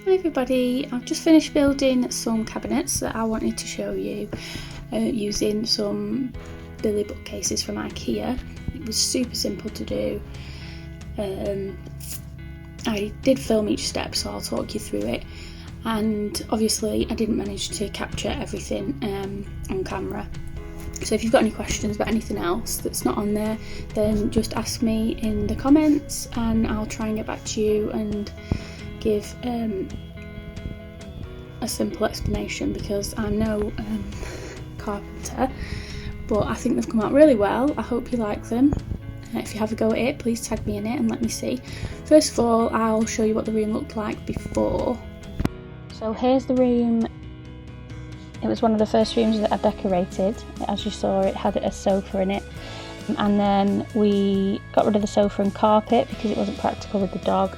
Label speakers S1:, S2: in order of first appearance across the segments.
S1: Hi everybody, I've just finished building some cabinets that I wanted to show you using some Billy bookcases from Ikea. It was super simple to do. I did film each step, so I'll talk you through it, and obviously I didn't manage to capture everything on camera. So if you've got any questions about anything else that's not on there, then just ask me in the comments and I'll try and get back to you and give a simple explanation, because I'm no carpenter, but I think they've come out really well. I hope you like them. If you have a go at it, please tag me in it and let me see. First of all, I'll show you what the room looked like before. So here's the room. It was one of the first rooms that I decorated. As you saw, it had a sofa in it, and then we got rid of the sofa and carpet because it wasn't practical with the dog,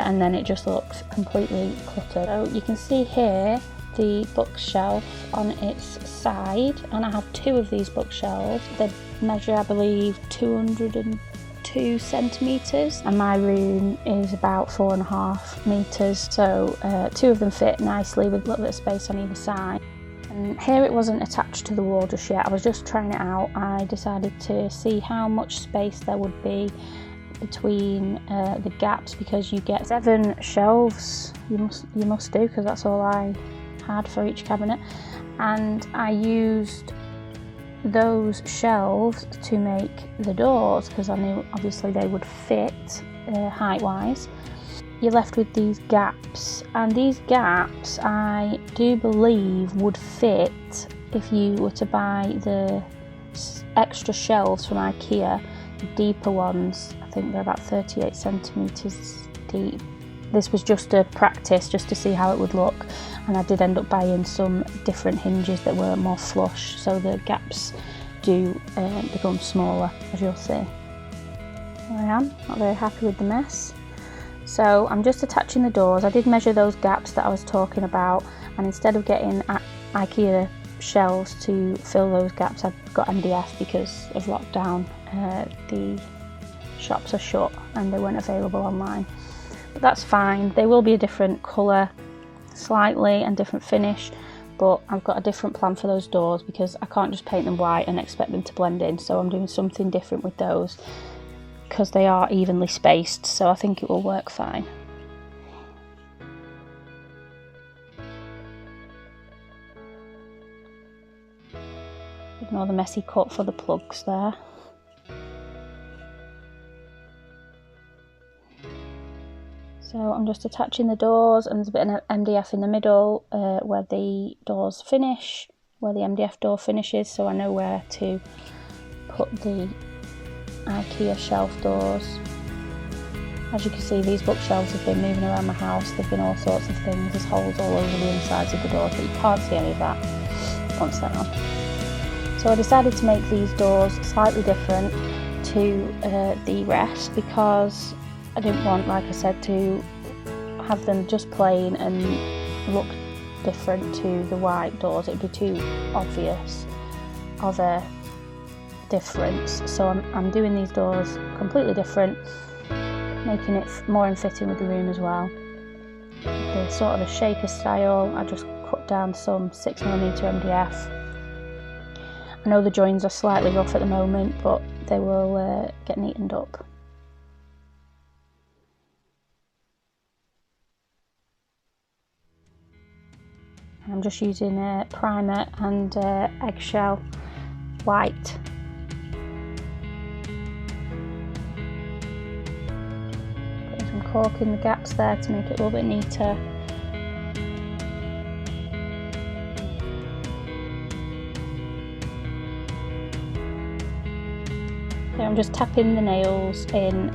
S1: and then it just looked completely cluttered. So you can see here the bookshelf on its side, and I have two of these bookshelves. They measure, I believe, 202 centimetres, and my room is about 4.5 metres, so two of them fit nicely with a little bit of space on either side. And here it wasn't attached to the wall just yet, I was just trying it out. I decided to see how much space there would be between the gaps, because you get 7 shelves. You must do, because that's all I had for each cabinet, and I used those shelves to make the doors because I knew obviously they would fit height wise. You're left with these gaps, and these gaps I do believe would fit if you were to buy the extra shelves from Ikea, the deeper ones. I think they're about 38 centimetres deep. This was just a practice, just to see how it would look, and I did end up buying some different hinges that were more flush, so the gaps do become smaller, as you'll see. Here I am, not very happy with the mess. So I'm just attaching the doors. I did measure those gaps that I was talking about, and instead of getting Ikea shelves to fill those gaps, I've got MDF because of lockdown. The shops are shut and they weren't available online. But that's fine, they will be a different colour slightly and different finish, but I've got a different plan for those doors because I can't just paint them white and expect them to blend in, so I'm doing something different with those because they are evenly spaced, so I think it will work fine. Ignore the messy cut for the plugs there. So I'm just attaching the doors, and there's a bit of MDF in the middle where the doors finish, where the MDF door finishes, so I know where to put the Ikea shelf doors. As you can see, these bookshelves have been moving around my house. There've been all sorts of things. There's holes all over the insides of the doors, but you can't see any of that once they're on. So I decided to make these doors slightly different to the rest, because I didn't want, like I said, to have them just plain and look different to the white doors. It'd be too obvious of a difference. So I'm doing these doors completely different, making it more in fitting with the room as well. The sort of a shaker style, I just cut down some 6mm MDF. I know the joins are slightly rough at the moment, but they will get neatened up. I'm just using a primer and eggshell white. Putting some cork in the gaps there to make it a little bit neater. So I'm just tapping the nails in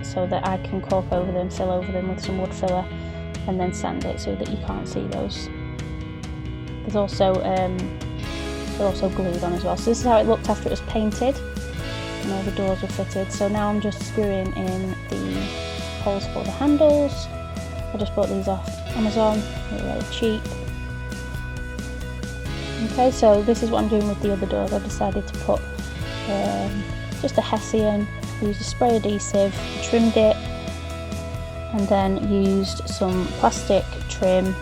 S1: so that I can cork over them, fill over them with some wood filler, and then sand it so that you can't see those. There's also they're also glued on as well. So this is how it looked after it was painted and all the doors were fitted. So now I'm just screwing in the holes for the handles. I just bought these off Amazon, they were really cheap. Okay, so this is what I'm doing with the other doors. I decided to put just a Hessian, I used a spray adhesive, trimmed it and then used some plastic trim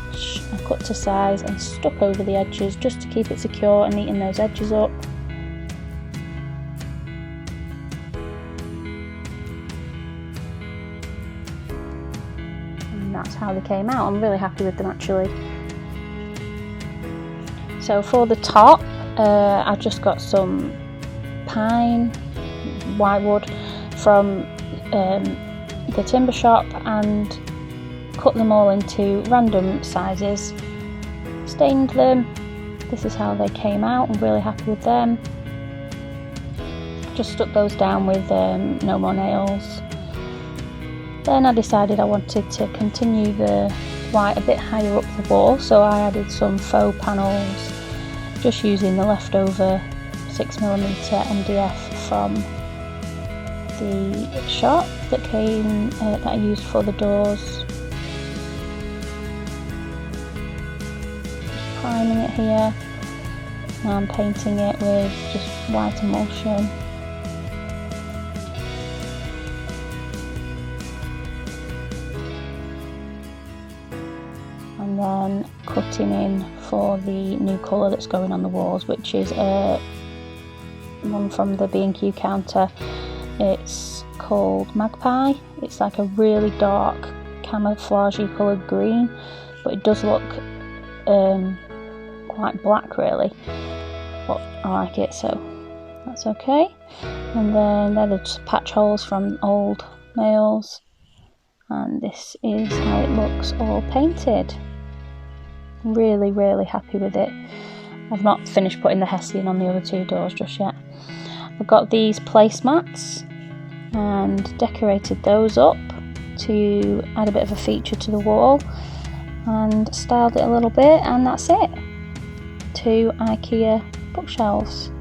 S1: which I cut to size and stuck over the edges just to keep it secure and neaten those edges up. And that's how they came out. I'm really happy with them actually. So for the top, I've just got some pine, whitewood from the timber shop and cut them all into random sizes, stained them. This is how they came out. I'm really happy with them. Just stuck those down with no more nails. Then I decided I wanted to continue the white a bit higher up the wall, so I added some faux panels, just using the leftover 6mm MDF from the shop that came that I used for the doors. Just priming it here. Now I'm painting it with just white emulsion. And then cutting in for the new colour that's going on the walls, which is one from the B&Q counter. It's called Magpie. It's like a really dark camouflagey coloured green, but it does look quite black really, but I like it, so that's okay. And then they're the patch holes from old nails, and this is how it looks all painted. Really happy with it. I've not finished putting the hessian on the other two doors just yet. I've got these placemats and decorated those up to add a bit of a feature to the wall and styled it a little bit, and that's it. 2 IKEA bookshelves.